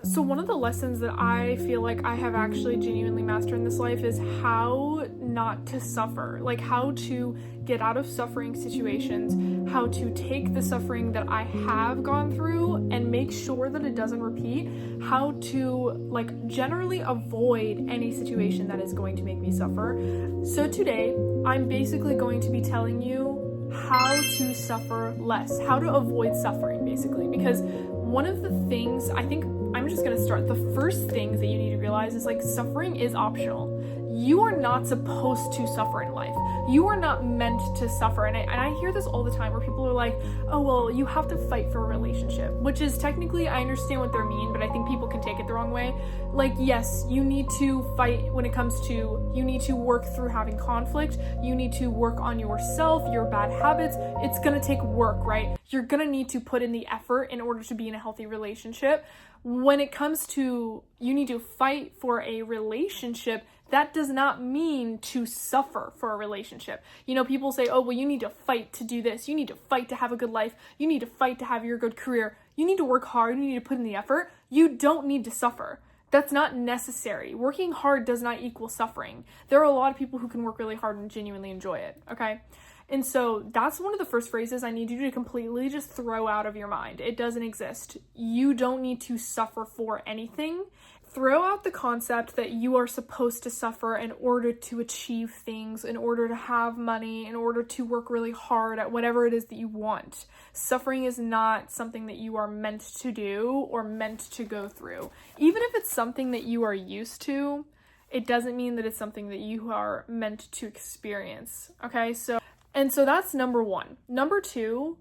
So one of the lessons that I feel like I have actually genuinely mastered in this life is how not to suffer, like how to get out of suffering situations, how to take the suffering that I have gone through and make sure that it doesn't repeat, how to like generally avoid any situation that is going to make me suffer. So today, I'm basically going to be telling you how to suffer less, how to avoid suffering basically, because one of the things I'm just going to start. The first things that you need to realize is like suffering is optional. You are not supposed to suffer in life. You are not meant to suffer. And I hear this all the time where people are like, oh, well, you have to fight for a relationship, which is technically, I understand what they mean, but I think people can take it the wrong way. Like, yes, you need to fight when it comes to, you need to work through having conflict. You need to work on yourself, your bad habits. It's going to take work, right? You're going to need to put in the effort in order to be in a healthy relationship. When it comes to you need to fight for a relationship, that does not mean to suffer for a relationship. You know, people say, oh, well, you need to fight to do this. You need to fight to have a good life. You need to fight to have your good career. You need to work hard. You need to put in the effort. You don't need to suffer. That's not necessary. Working hard does not equal suffering. There are a lot of people who can work really hard and genuinely enjoy it, okay? And so that's one of the first phrases I need you to completely just throw out of your mind. It doesn't exist. You don't need to suffer for anything. Throw out the concept that you are supposed to suffer in order to achieve things, in order to have money, in order to work really hard at whatever it is that you want. Suffering is not something that you are meant to do or meant to go through. Even if it's something that you are used to, it doesn't mean that it's something that you are meant to experience. Okay, so that's number one. Number two,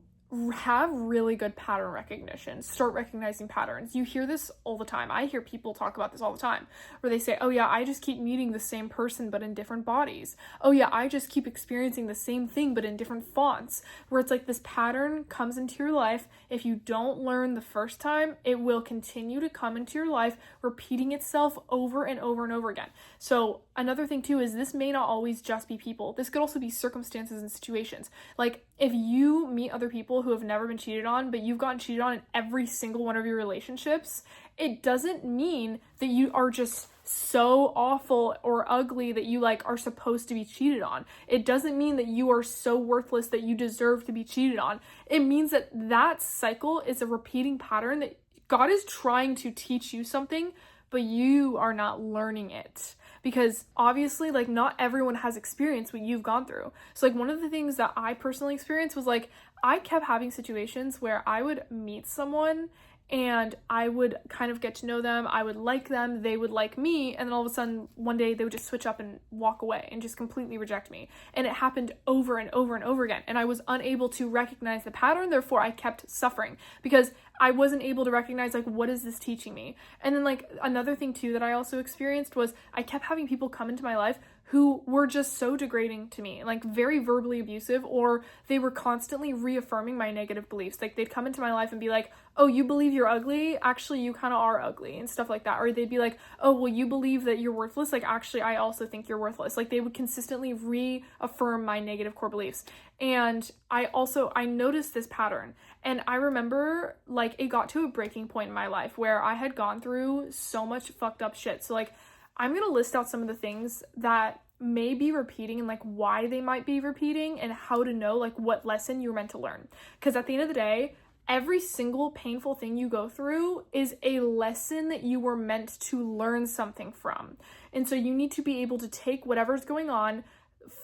have really good pattern recognition. Start recognizing patterns. You hear this all the time. I hear people talk about this all the time, where they say, oh yeah, I just keep meeting the same person, but in different bodies. Oh yeah, I just keep experiencing the same thing, but in different fonts. Where it's like this pattern comes into your life. If you don't learn the first time, it will continue to come into your life, repeating itself over and over and over again. So another thing too is this may not always just be people. This could also be circumstances and situations. Like if you meet other people who have never been cheated on, but you've gotten cheated on in every single one of your relationships, it doesn't mean that you are just so awful or ugly that you like are supposed to be cheated on. It doesn't mean that you are so worthless that you deserve to be cheated on. It means that that cycle is a repeating pattern that God is trying to teach you something, but you are not learning it. Because obviously, like, not everyone has experienced what you've gone through. So, like, one of the things that I personally experienced was, like, I kept having situations where I would meet someone and I would kind of get to know them, I would like them, they would like me, and then all of a sudden, one day, they would just switch up and walk away and just completely reject me. And it happened over and over and over again, and I was unable to recognize the pattern, therefore I kept suffering, because I wasn't able to recognize, like, what is this teaching me? And then, like, another thing, too, that I also experienced was I kept having people come into my life who were just so degrading to me, like very verbally abusive, or they were constantly reaffirming my negative beliefs. Like they'd come into my life and be like, oh, you believe you're ugly? Actually, you kind of are ugly, and stuff like that. Or they'd be like, oh, well, you believe that you're worthless? Like, actually, I also think you're worthless. Like they would consistently reaffirm my negative core beliefs. And I noticed this pattern. And I remember, like, it got to a breaking point in my life where I had gone through so much fucked up shit. So, like, I'm going to list out some of the things that may be repeating and, like, why they might be repeating and how to know, like, what lesson you're meant to learn. Because at the end of the day, every single painful thing you go through is a lesson that you were meant to learn something from. And so you need to be able to take whatever's going on,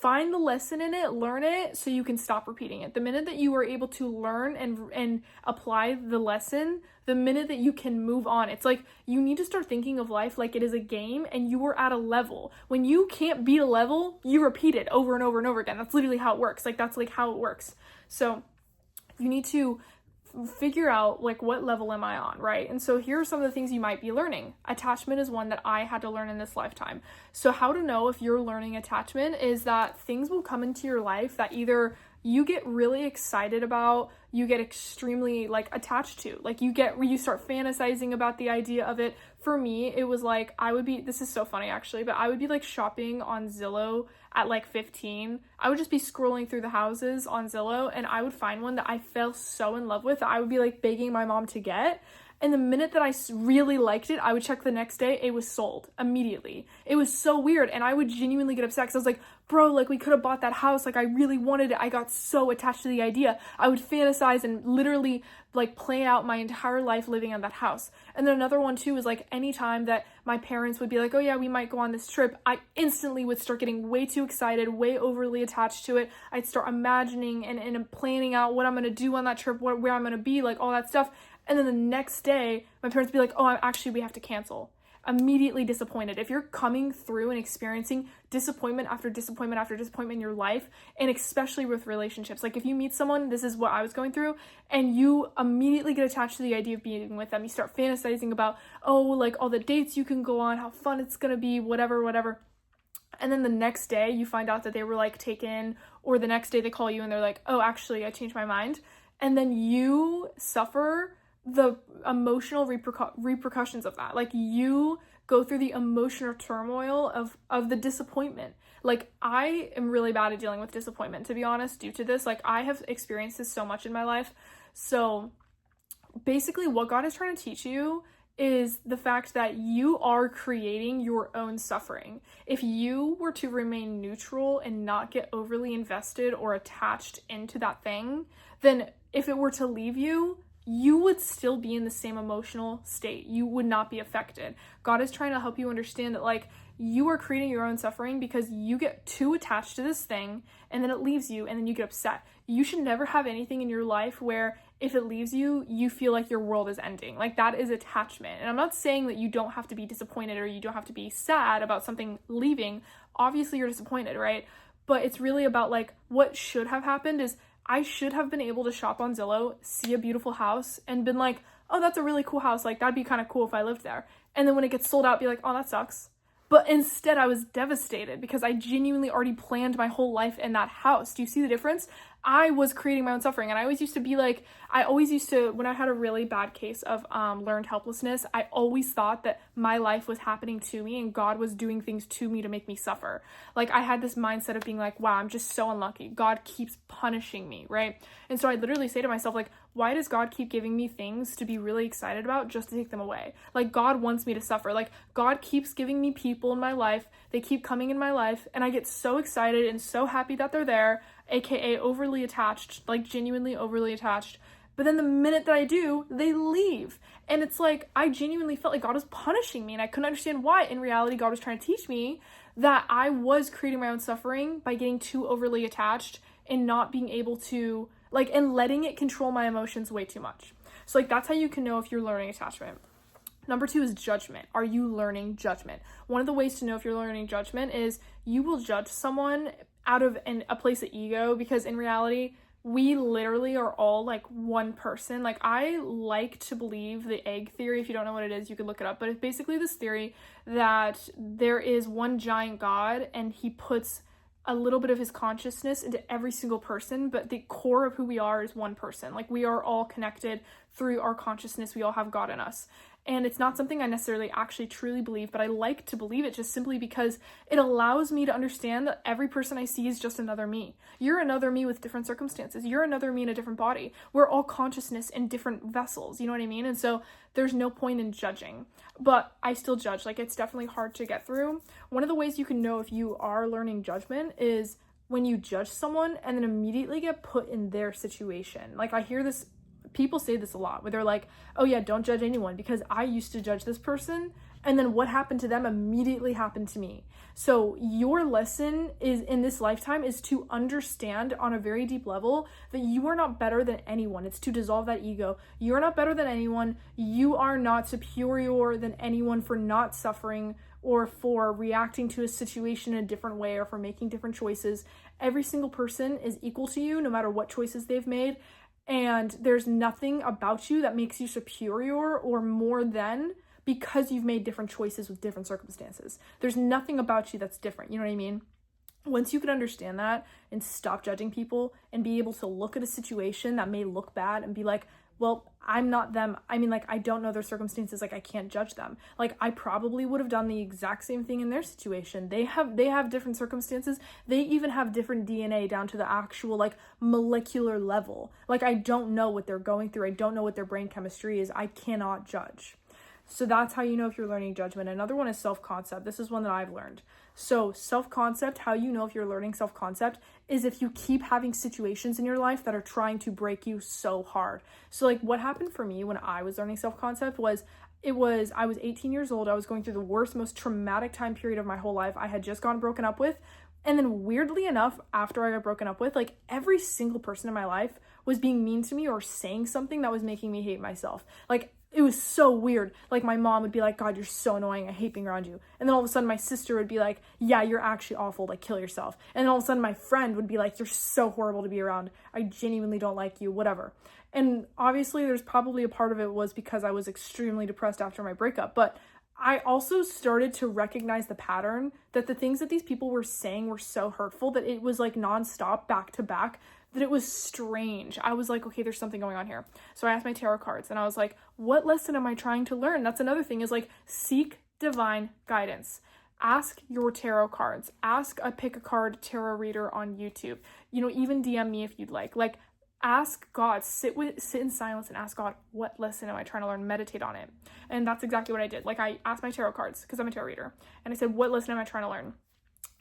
find the lesson in it, learn it, so you can stop repeating it. The minute that you are able to learn and apply the lesson, the minute that you can move on, it's like you need to start thinking of life like it is a game and you are at a level. When you can't beat a level, you repeat it over and over and over again. That's literally how it works. Like, that's like how it works. So you need to figure out, like, what level am I on, right? And so here are some of the things you might be learning. Attachment is one that I had to learn in this lifetime. So how to know if you're learning attachment is that things will come into your life that either you get really excited about, you get extremely, like, attached to. Like, you start fantasizing about the idea of it. For me, it was like, this is so funny actually, but I would be, like, shopping on Zillow at, like, 15. I would just be scrolling through the houses on Zillow, and I would find one that I fell so in love with that I would be, like, begging my mom to get. And the minute that I really liked it, I would check the next day, it was sold immediately. It was so weird. And I would genuinely get upset because I was like, bro, like we could have bought that house. Like I really wanted it. I got so attached to the idea. I would fantasize and literally like plan out my entire life living on that house. And then another one too is like anytime that my parents would be like, oh yeah, we might go on this trip, I instantly would start getting way too excited, way overly attached to it. I'd start imagining and planning out what I'm going to do on that trip, where I'm going to be, like all that stuff. And then the next day, my parents would be like, oh, actually, we have to cancel. Immediately disappointed. If you're coming through and experiencing disappointment after disappointment after disappointment in your life, and especially with relationships, like if you meet someone, this is what I was going through, and you immediately get attached to the idea of being with them. You start fantasizing about, oh, like all the dates you can go on, how fun it's going to be, whatever. And then the next day you find out that they were like taken, or the next day they call you and they're like, oh, actually, I changed my mind. And then you suffer the emotional repercussions of that. Like you go through the emotional turmoil of the disappointment. Like I am really bad at dealing with disappointment, to be honest, due to this. Like I have experienced this so much in my life. So basically what God is trying to teach you is the fact that you are creating your own suffering. If you were to remain neutral and not get overly invested or attached into that thing, then if it were to leave you, you would still be in the same emotional state. You would not be affected. God is trying to help you understand that like you are creating your own suffering because you get too attached to this thing and then it leaves you and then you get upset. You should never have anything in your life where if it leaves you, you feel like your world is ending. Like that is attachment. And I'm not saying that you don't have to be disappointed or you don't have to be sad about something leaving. Obviously you're disappointed, right? But it's really about like what should have happened is I should have been able to shop on Zillow, see a beautiful house, and been like, oh, that's a really cool house. Like, that'd be kind of cool if I lived there. And then when it gets sold out, be like, oh, that sucks. But instead, I was devastated because I genuinely already planned my whole life in that house. Do you see the difference? I was creating my own suffering. And I always used to be like, when I had a really bad case of learned helplessness, I always thought that my life was happening to me and God was doing things to me to make me suffer. Like I had this mindset of being like, wow, I'm just so unlucky. God keeps punishing me, right? And so I literally say to myself, like, why does God keep giving me things to be really excited about just to take them away? Like God wants me to suffer. Like God keeps giving me people in my life. They keep coming in my life and I get so excited and so happy that they're there, aka overly attached, like genuinely overly attached. But then the minute that I do, they leave. And it's like, I genuinely felt like God was punishing me and I couldn't understand why. In reality, God was trying to teach me that I was creating my own suffering by getting too overly attached and not being able to, like, and letting it control my emotions way too much. So like, that's how you can know if you're learning attachment. Number 2 is judgment. Are you learning judgment? One of the ways to know if you're learning judgment is you will judge someone out of a place of ego, because in reality, we literally are all like one person. Like I like to believe the egg theory. If you don't know what it is, you can look it up. But it's basically this theory that there is one giant God and he puts a little bit of his consciousness into every single person, but the core of who we are is one person. Like we are all connected through our consciousness. We all have God in us. And it's not something I necessarily actually truly believe, but I like to believe it just simply because it allows me to understand that every person I see is just another me. You're another me with different circumstances. You're another me in a different body. We're all consciousness in different vessels. You know what I mean? And so there's no point in judging, but I still judge. Like it's definitely hard to get through. One of the ways you can know if you are learning judgment is when you judge someone and then immediately get put in their situation. Like I hear this, people say this a lot where they're like, oh yeah, don't judge anyone because I used to judge this person and then what happened to them immediately happened to me. So your lesson is in this lifetime is to understand on a very deep level that you are not better than anyone. It's to dissolve that ego. You're not better than anyone. You are not superior than anyone for not suffering or for reacting to a situation in a different way or for making different choices. Every single person is equal to you no matter what choices they've made. And there's nothing about you that makes you superior or more than because you've made different choices with different circumstances. There's nothing about you that's different. You know what I mean? Once you can understand that and stop judging people and be able to look at a situation that may look bad and be like, well, I'm not them. I mean, like, I don't know their circumstances. Like, I can't judge them. Like, I probably would have done the exact same thing in their situation. They have different circumstances. They even have different DNA down to the actual, like, molecular level. Like, I don't know what they're going through. I don't know what their brain chemistry is. I cannot judge. So that's how you know if you're learning judgment. Another one is self-concept. This is one that I've learned. So self-concept, how you know if you're learning self-concept is if you keep having situations in your life that are trying to break you so hard. So like what happened for me when I was learning self-concept was I was 18 years old. I was going through the worst, most traumatic time period of my whole life. I had just gotten broken up with. And then weirdly enough, after I got broken up with, like every single person in my life was being mean to me or saying something that was making me hate myself. Like it was so weird. Like my mom would be like, God, you're so annoying. I hate being around you. And then all of a sudden my sister would be like, yeah, you're actually awful. Like kill yourself. And then all of a sudden my friend would be like, you're so horrible to be around. I genuinely don't like you, whatever. And obviously there's probably a part of it was because I was extremely depressed after my breakup. But I also started to recognize the pattern that the things that these people were saying were so hurtful that it was like nonstop, back to back, that it was strange. I was like, okay, there's something going on here. So I asked my tarot cards and I was like, what lesson am I trying to learn? That's another thing is like seek divine guidance. Ask your tarot cards. Ask a pick a card tarot reader on YouTube. You know, even DM me if you'd like. Like ask God, sit in silence and ask God, what lesson am I trying to learn? Meditate on it. And that's exactly what I did. Like I asked my tarot cards because I'm a tarot reader and I said, what lesson am I trying to learn?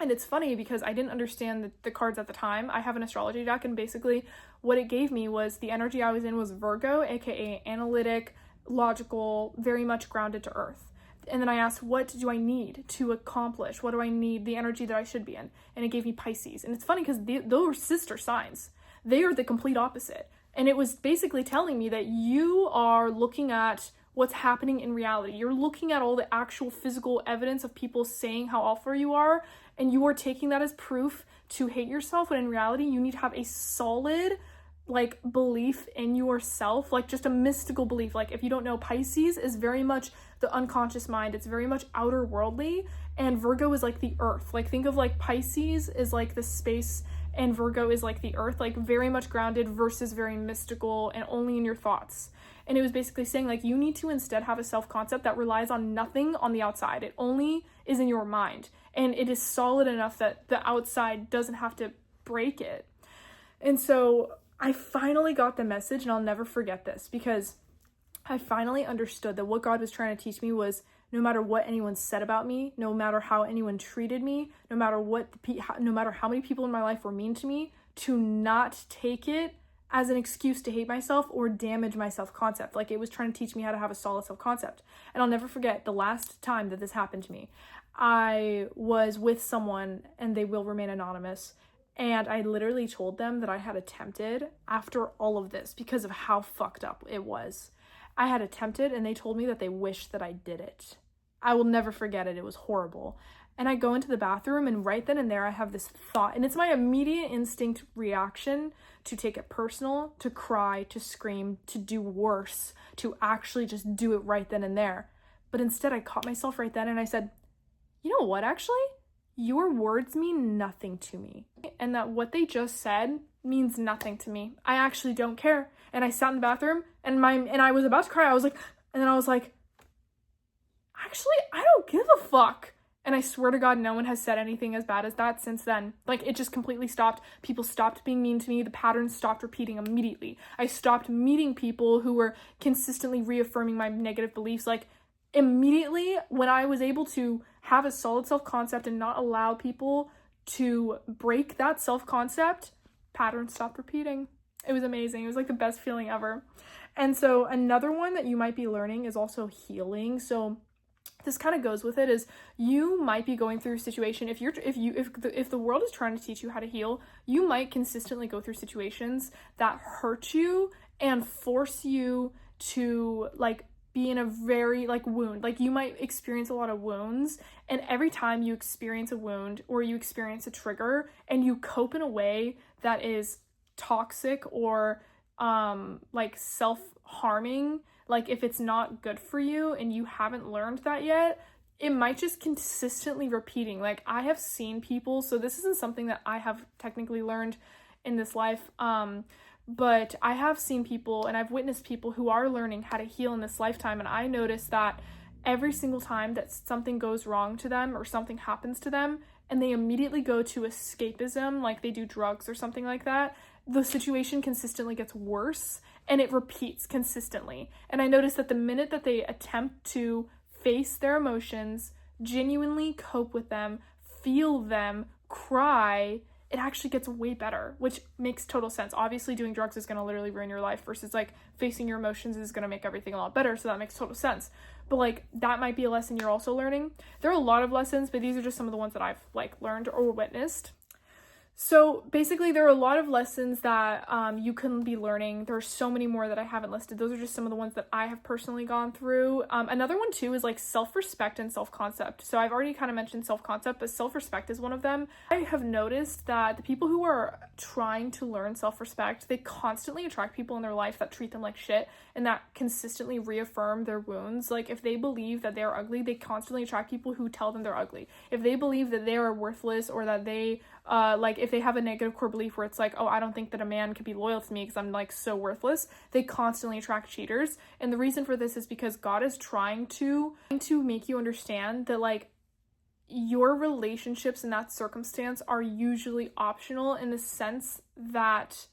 And it's funny because I didn't understand the cards at the time. I have an astrology deck and basically what it gave me was the energy I was in was Virgo, aka analytic, logical, very much grounded to earth. And then I asked, what do I need to accomplish? What do I need, the energy that I should be in? And it gave me Pisces. And it's funny because those are sister signs. They are the complete opposite. And it was basically telling me that you are looking at what's happening in reality. You're looking at all the actual physical evidence of people saying how awful you are, and you are taking that as proof to hate yourself, when in reality, you need to have a solid, like, belief in yourself, like, just a mystical belief. Like, if you don't know, Pisces is very much the unconscious mind. It's very much outer worldly, and Virgo is, like, the earth. Like, think of, like, Pisces is, like, the space, and Virgo is, like, the earth, like, very much grounded versus very mystical and only in your thoughts. And it was basically saying, like, you need to instead have a self-concept that relies on nothing on the outside. It only is in your mind. And it is solid enough that the outside doesn't have to break it. And so I finally got the message, and I'll never forget this, because I finally understood that what God was trying to teach me was no matter what anyone said about me, no matter how anyone treated me, no matter how many people in my life were mean to me, to not take it as an excuse to hate myself or damage my self-concept. Like, it was trying to teach me how to have a solid self-concept. And I'll never forget the last time that this happened to me. I was with someone, and they will remain anonymous, and I literally told them that I had attempted, after all of this, because of how fucked up it was, I had attempted, and they told me that they wished that I did it. I will never forget it. It was horrible. And I go into the bathroom, and right then and there I have this thought, and it's my immediate instinct reaction to take it personal, to cry, to scream, to do worse, to actually just do it right then and there. But instead I caught myself right then and I said, you know what, actually? Your words mean nothing to me. And that what they just said means nothing to me. I actually don't care. And I sat in the bathroom and I was about to cry. I was like, and then I was like, actually, I don't give a fuck. And I swear to God, no one has said anything as bad as that since then. Like, it just completely stopped. People stopped being mean to me. The patterns stopped repeating immediately. I stopped meeting people who were consistently reaffirming my negative beliefs. Like, immediately, when I was able to have a solid self-concept and not allow people to break that self-concept, patterns stopped repeating. It was amazing. It was like the best feeling ever. And so another one that you might be learning is also healing. So this kind of goes with it, is you might be going through a situation, if the world is trying to teach you how to heal, you might consistently go through situations that hurt you and force you to, like, be in a very, like, wound. Like, you might experience a lot of wounds, and every time you experience a wound or you experience a trigger and you cope in a way that is toxic or like self-harming, like if it's not good for you and you haven't learned that yet, it might just consistently repeating. Like, I have seen people, so this isn't something that I have technically learned in this life, but I have seen people and I've witnessed people who are learning how to heal in this lifetime, and I notice that every single time that something goes wrong to them or something happens to them and they immediately go to escapism, like they do drugs or something like that, the situation consistently gets worse and it repeats consistently. And I notice that the minute that they attempt to face their emotions, genuinely cope with them, feel them, cry, it actually gets way better, which makes total sense. Obviously, doing drugs is going to literally ruin your life versus like facing your emotions is going to make everything a lot better. So that makes total sense. But like that might be a lesson you're also learning. There are a lot of lessons, but these are just some of the ones that I've like learned or witnessed. So basically, there are a lot of lessons that you can be learning. There's so many more that I haven't listed. Those are just some of the ones that I have personally gone through. Another one too is like self-respect and self-concept. So I've already kind of mentioned self-concept, but self-respect is one of them. I have noticed that the people who are trying to learn self-respect, they constantly attract people in their life that treat them like shit and that consistently reaffirm their wounds. Like if they believe that they're ugly, they constantly attract people who tell them they're ugly. If they believe that they are worthless or that they like if they have a negative core belief where it's like, oh, I don't think that a man could be loyal to me because I'm like so worthless, they constantly attract cheaters. And the reason for this is because God is trying to make you understand that like your relationships in that circumstance are usually optional, in the sense that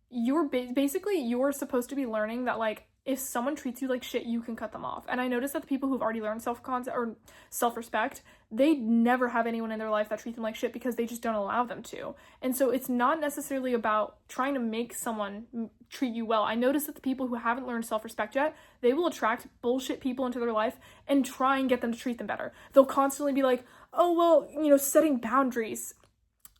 you're basically you're supposed to be learning that like if someone treats you like shit, you can cut them off. And I noticed that the people who've already learned self-concept or self-respect, they never have anyone in their life that treats them like shit because they just don't allow them to. And so it's not necessarily about trying to make someone treat you well. I noticed that the people who haven't learned self-respect yet, they will attract bullshit people into their life and try and get them to treat them better. They'll constantly be like, oh, well, setting boundaries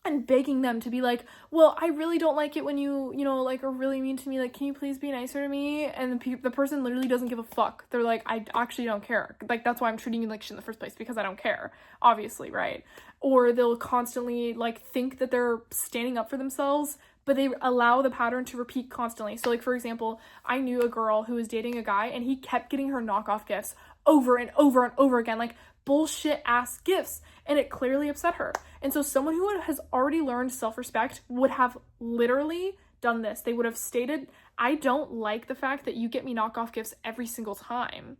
and begging them to be like, well, I really don't like it when you like are really mean to me. Like, can you please be nicer to me? And the person literally doesn't give a fuck. They're like, I actually don't care. Like, that's why I'm treating you like shit in the first place, because I don't care. Obviously, right? Or they'll constantly like think that they're standing up for themselves, but they allow the pattern to repeat constantly. So like, for example, I knew a girl who was dating a guy and he kept getting her knockoff gifts over and over and over again, like bullshit ass gifts, and it clearly upset her. And so someone who has already learned self-respect would have literally done this. They would have stated, I don't like the fact that you get me knockoff gifts every single time,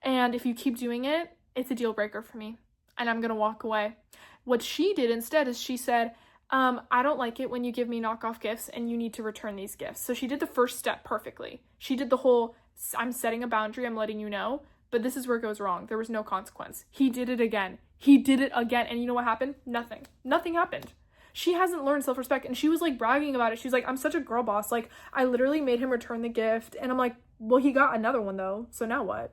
and if you keep doing it, it's a deal breaker for me and I'm gonna walk away. What she did instead is she said, I don't like it when you give me knockoff gifts and you need to return these gifts. So she did the first step perfectly. She did the whole, I'm setting a boundary, I'm letting you know. But this is where it goes wrong. There was no consequence. He did it again. And you know what happened? Nothing happened. She hasn't learned self-respect, and she was like bragging about it. She's like, I'm such a girl boss. Like, I literally made him return the gift. And I'm like, well, he got another one though. So now what?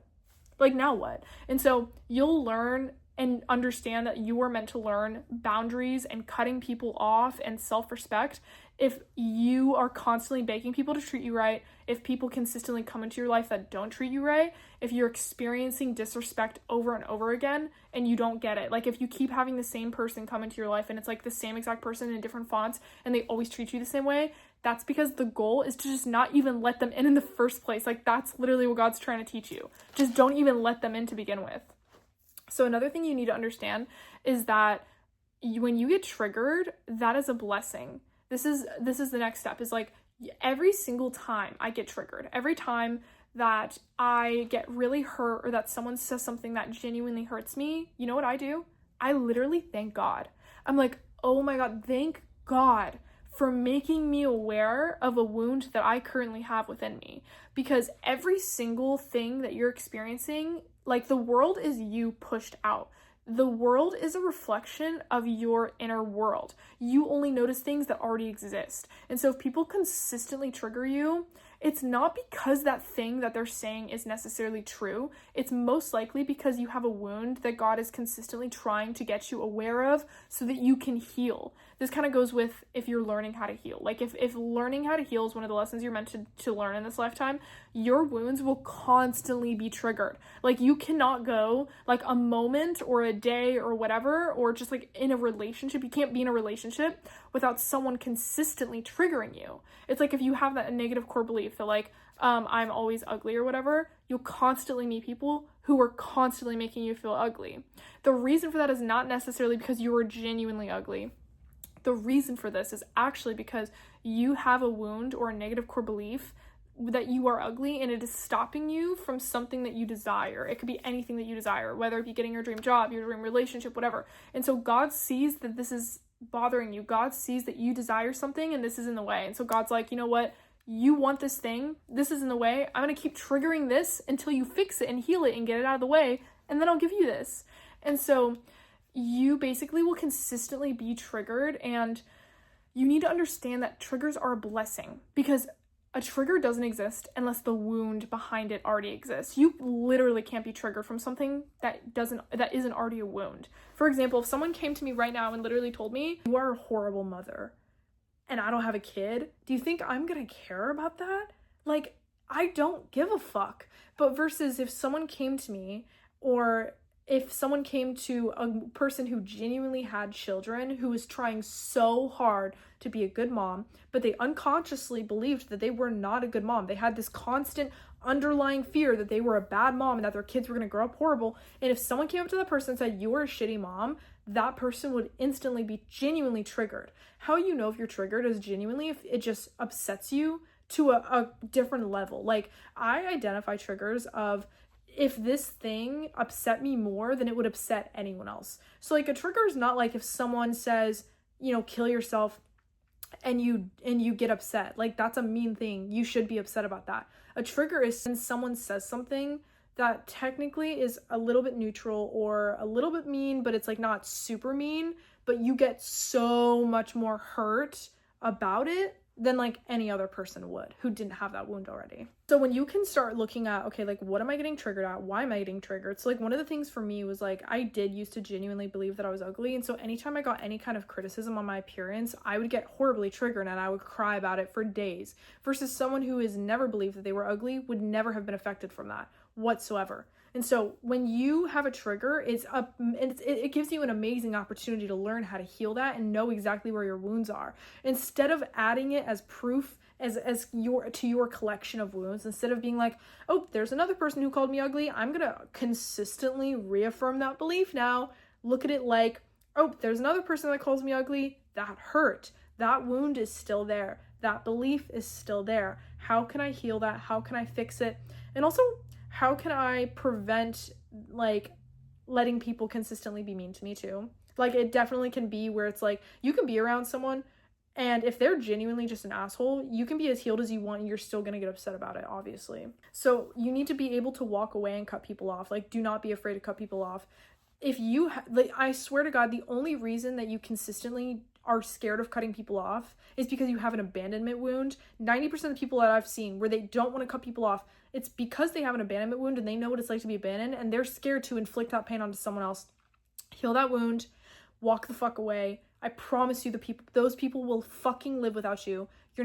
Like, now what? And so you'll learn and understand that you are meant to learn boundaries and cutting people off and self-respect if you are constantly begging people to treat you right, if people consistently come into your life that don't treat you right, if you're experiencing disrespect over and over again and you don't get it. Like if you keep having the same person come into your life and it's like the same exact person in different fonts and they always treat you the same way, that's because the goal is to just not even let them in the first place. Like that's literally what God's trying to teach you. Just don't even let them in to begin with. So another thing you need to understand is that when you get triggered, that is a blessing. This is the next step, is like every single time I get triggered, every time that I get really hurt or that someone says something that genuinely hurts me, you know what I do? I literally thank God. I'm like, oh my God, thank God for making me aware of a wound that I currently have within me. Because every single thing that you're experiencing, like the world is you pushed out. The world is a reflection of your inner world. You only notice things that already exist. And so if people consistently trigger you, it's not because that thing that they're saying is necessarily true. It's most likely because you have a wound that God is consistently trying to get you aware of so that you can heal. This kind of goes with if you're learning how to heal. Like if learning how to heal is one of the lessons you're meant to learn in this lifetime, your wounds will constantly be triggered. Like you cannot go like a moment or a day or whatever, or just like in a relationship. You can't be in a relationship without someone consistently triggering you. It's like if you have that negative core belief that like, I'm always ugly or whatever, you'll constantly meet people who are constantly making you feel ugly. The reason for that is not necessarily because you are genuinely ugly. the reason for this is actually because you have a wound or a negative core belief that you are ugly, and it is stopping you from something that you desire. It could be anything that you desire, whether it be getting your dream job, your dream relationship, whatever. And so God sees that this is bothering you. God sees that you desire something and this is in the way. And so God's like, you know what? You want this thing. This is in the way. I'm going to keep triggering this until you fix it and heal it and get it out of the way. And then I'll give you this. And so you basically will consistently be triggered, and you need to understand that triggers are a blessing, because a trigger doesn't exist unless the wound behind it already exists. You literally can't be triggered from something that isn't already a wound. For example, if someone came to me right now and literally told me, you are a horrible mother and I don't have a kid, do you think I'm gonna care about that? Like, I don't give a fuck. But versus if someone came to me, or if someone came to a person who genuinely had children, who was trying so hard to be a good mom, but they unconsciously believed that they were not a good mom. They had this constant underlying fear that they were a bad mom and that their kids were going to grow up horrible. And if someone came up to that person and said, you're a shitty mom, that person would instantly be genuinely triggered. How you know if you're triggered is genuinely if it just upsets you to a different level. Like, I identify triggers of, if this thing upset me more than it would upset anyone else. So like, a trigger is not like if someone says, you know, kill yourself and you get upset. Like, that's a mean thing. You should be upset about that. A trigger is when someone says something that technically is a little bit neutral or a little bit mean, but it's like not super mean, but you get so much more hurt about it than like any other person would who didn't have that wound already. So when you can start looking at, okay, like, what am I getting triggered at? Why am I getting triggered? So like, one of the things for me was like, I did used to genuinely believe that I was ugly. And so anytime I got any kind of criticism on my appearance, I would get horribly triggered and I would cry about it for days, versus someone who has never believed that they were ugly would never have been affected from that whatsoever. And so when you have a trigger, it gives you an amazing opportunity to learn how to heal that and know exactly where your wounds are. Instead of adding it as proof to your collection of wounds, instead of being like, oh, there's another person who called me ugly, I'm going to consistently reaffirm that belief now. Look at it like, oh, there's another person that calls me ugly, that hurt. That wound is still there. That belief is still there. How can I heal that? How can I fix it? And also, how can I prevent like letting people consistently be mean to me too? Like, it definitely can be where it's like, you can be around someone and if they're genuinely just an asshole, you can be as healed as you want and you're still going to get upset about it, obviously. So you need to be able to walk away and cut people off. Like, do not be afraid to cut people off. If you, like, I swear to God, the only reason that you consistently are scared of cutting people off is because you have an abandonment wound. 90% of the people that I've seen where they don't want to cut people off, it's because they have an abandonment wound and they know what it's like to be abandoned and they're scared to inflict that pain onto someone else. Heal that wound, walk the fuck away. I promise you, those people will fucking live without you. You're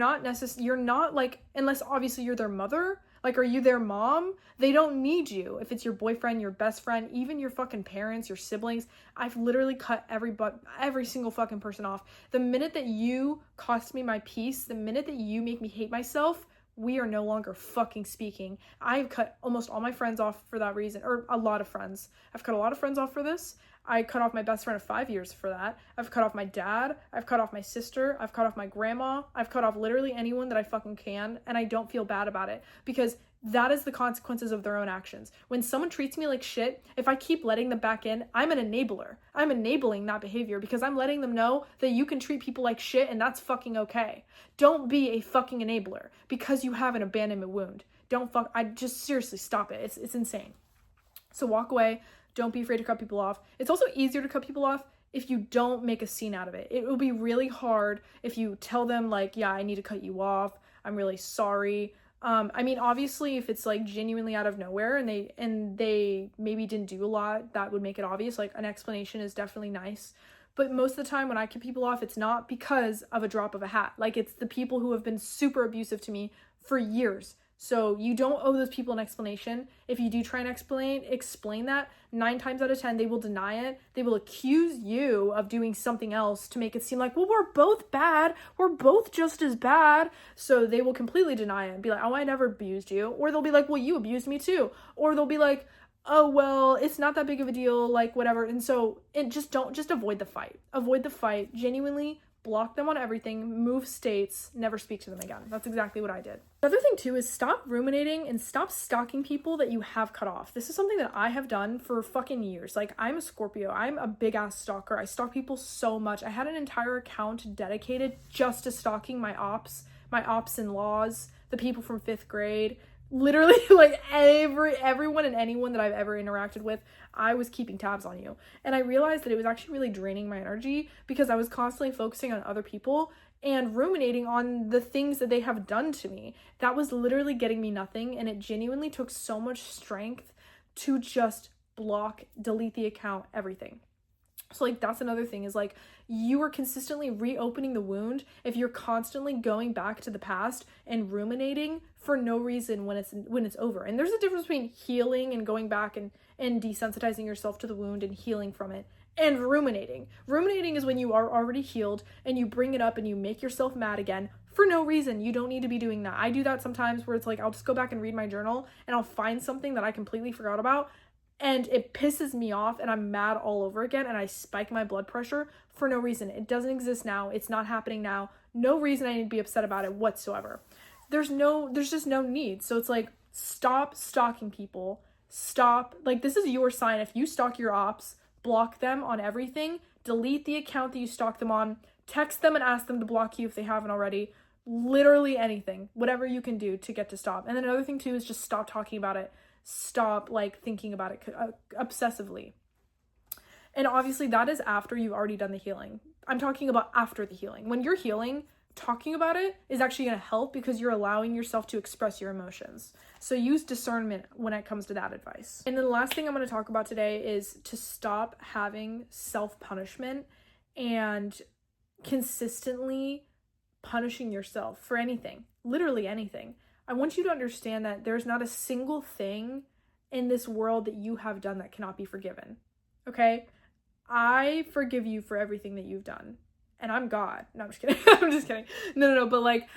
not like, unless obviously you're their mother. Like, are you their mom? They don't need you. If it's your boyfriend, your best friend, even your fucking parents, your siblings, I've literally cut every single fucking person off. The minute that you cost me my peace, the minute that you make me hate myself, we are no longer fucking speaking. I've cut almost all my friends off for that reason, or a lot of friends. I've cut a lot of friends off for this. I cut off my best friend of 5 years for that. I've cut off my dad. I've cut off my sister. I've cut off my grandma. I've cut off literally anyone that I fucking can, and I don't feel bad about it because that is the consequences of their own actions. When someone treats me like shit, if I keep letting them back in, I'm an enabler. I'm enabling that behavior because I'm letting them know that you can treat people like shit and that's fucking okay. Don't be a fucking enabler because you have an abandonment wound. I just seriously stop it. It's insane. So walk away. Don't be afraid to cut people off. It's also easier to cut people off if you don't make a scene out of it. It will be really hard if you tell them like, yeah, I need to cut you off. I'm really sorry. I mean, obviously, if it's like genuinely out of nowhere and they maybe didn't do a lot, that would make it obvious. Like, an explanation is definitely nice. But most of the time when I cut people off, it's not because of a drop of a hat. Like, it's the people who have been super abusive to me for years. So you don't owe those people an explanation. If you do try and explain that, 9 times out of 10, they will deny it. They will accuse you of doing something else to make it seem like, well, we're both bad. We're both just as bad. So they will completely deny it and be like, oh, I never abused you. Or they'll be like, well, you abused me too. Or they'll be like, oh, well, it's not that big of a deal, like whatever. And so just avoid the fight. Avoid the fight. Genuinely block them on everything, move states, never speak to them again. That's exactly what I did. The other thing too is stop ruminating and stop stalking people that you have cut off. This is something that I have done for fucking years. Like, I'm a Scorpio. I'm a big ass stalker. I stalk people so much. I had an entire account dedicated just to stalking my ops in-laws, the people from 5th grade, literally like everyone and anyone that I've ever interacted with. I was keeping tabs on you. And I realized that it was actually really draining my energy because I was constantly focusing on other people and ruminating on the things that they have done to me. That was literally getting me nothing, and it genuinely took so much strength to just block, delete the account, everything. So like, that's another thing, is like, you are consistently reopening the wound if you're constantly going back to the past and ruminating for no reason when it's over. And there's a difference between healing and going back and desensitizing yourself to the wound and healing from it, and ruminating. Ruminating is when you are already healed and you bring it up and you make yourself mad again for no reason. You don't need to be doing that. I do that sometimes where it's like, I'll just go back and read my journal and I'll find something that I completely forgot about, and it pisses me off and I'm mad all over again, and I spike my blood pressure for no reason. It doesn't exist now. It's not happening now. No reason I need to be upset about it whatsoever. There's just no need. So it's like, stop stalking people. Stop. Like, this is your sign. If you stalk your ops, block them on everything, delete the account that you stalk them on, text them and ask them to block you if they haven't already. Literally anything, whatever you can do to get to stop. And then another thing too is just stop talking about it. Stop like thinking about it obsessively. And obviously that is after you've already done the healing. I'm talking about after the healing. When you're healing, talking about it is actually going to help because you're allowing yourself to express your emotions. So use discernment when it comes to that advice. And then the last thing I'm going to talk about today is to stop having self-punishment and consistently punishing yourself for anything, literally anything. I want you to understand that there's not a single thing in this world that you have done that cannot be forgiven. Okay? I forgive you for everything that you've done. And I'm God. No, I'm just kidding. I'm just kidding. No. But like,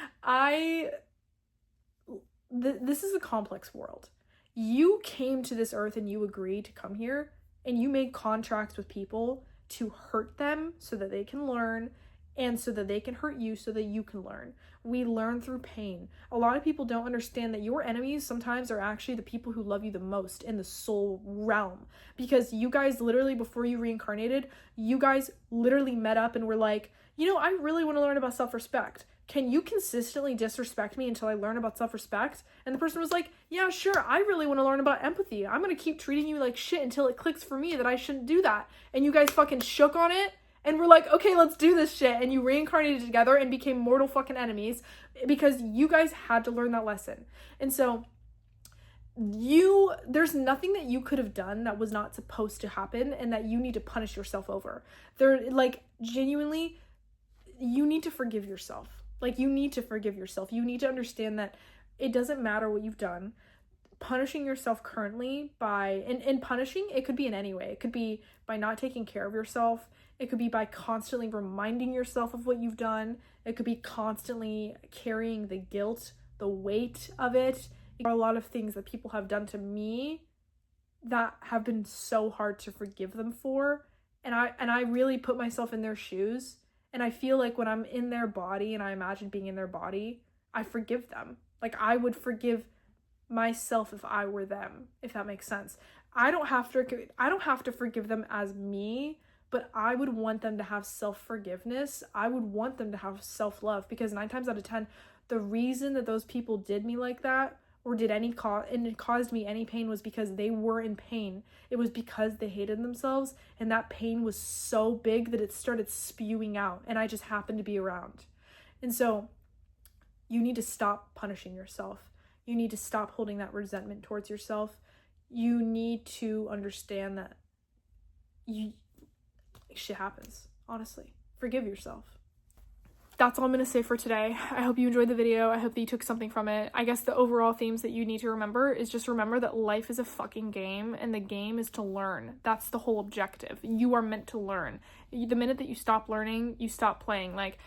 this is a complex world. You came to this earth and you agreed to come here, and you made contracts with people to hurt them so that they can learn, and so that they can hurt you so that you can learn. We learn through pain. A lot of people don't understand that your enemies sometimes are actually the people who love you the most in the soul realm. Because you guys literally, before you reincarnated, you guys literally met up and were like, you know, I really want to learn about self-respect. Can you consistently disrespect me until I learn about self-respect? And the person was like, yeah, sure, I really want to learn about empathy. I'm going to keep treating you like shit until it clicks for me that I shouldn't do that. And you guys fucking shook on it. And we're like, okay, let's do this shit. And you reincarnated together and became mortal fucking enemies because you guys had to learn that lesson. And so there's nothing that you could have done that was not supposed to happen and that you need to punish yourself over. Genuinely, you need to forgive yourself. Like, you need to forgive yourself. You need to understand that it doesn't matter what you've done. Punishing yourself currently and punishing, it could be in any way. It could be by not taking care of yourself. It could be by constantly reminding yourself of what you've done. It could be constantly carrying the guilt, the weight of it. There are a lot of things that people have done to me that have been so hard to forgive them for. And I really put myself in their shoes. And I feel like when I'm in their body and I imagine being in their body, I forgive them. Like, I would forgive myself if I were them, if that makes sense. I don't have to forgive them as me, but I would want them to have self-forgiveness. I would want them to have self-love, because 9 times out of 10, the reason that those people did me like that or did and it caused me any pain was because they were in pain. It was because they hated themselves, and that pain was so big that it started spewing out, and I just happened to be around. And so you need to stop punishing yourself. You need to stop holding that resentment towards yourself. You need to understand that shit happens, honestly. Forgive yourself. That's all I'm going to say for today. I hope you enjoyed the video. I hope that you took something from it. I guess the overall themes that you need to remember is just remember that life is a fucking game, and the game is to learn. That's the whole objective. You are meant to learn. The minute that you stop learning, you stop playing. Like,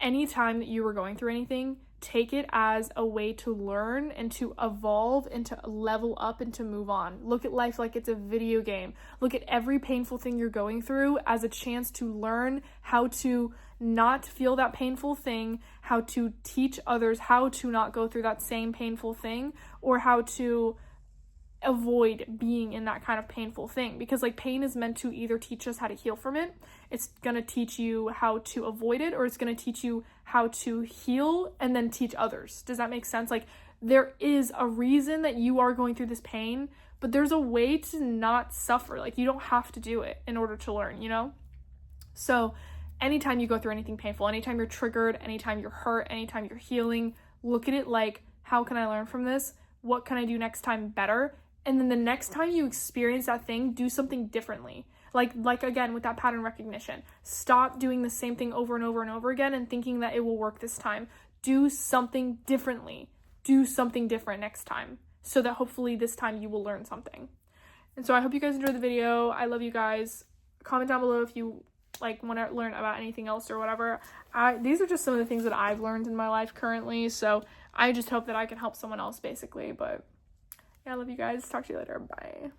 anytime that you were going through anything, take it as a way to learn and to evolve and to level up and to move on. Look at life like it's a video game. Look at every painful thing you're going through as a chance to learn how to not feel that painful thing, how to teach others how to not go through that same painful thing, or how to avoid being in that kind of painful thing. Because like pain is meant to either teach us how to heal from it, it's gonna teach you how to avoid it, or it's gonna teach you how to heal and then teach others. Does that make sense? Like there is a reason that you are going through this pain, but there's a way to not suffer. Like you don't have to do it in order to learn, you know? So anytime you go through anything painful, anytime you're triggered, anytime you're hurt, anytime you're healing, look at it like, how can I learn from this? What can I do next time better? And then the next time you experience that thing, do something differently. Like again, with that pattern recognition. Stop doing the same thing over and over and over again and thinking that it will work this time. Do something differently. Do something different next time, so that hopefully this time you will learn something. And so I hope you guys enjoyed the video. I love you guys. Comment down below if you like want to learn about anything else or whatever. These are just some of the things that I've learned in my life currently. So I just hope that I can help someone else basically. But yeah, I love you guys. Talk to you later. Bye.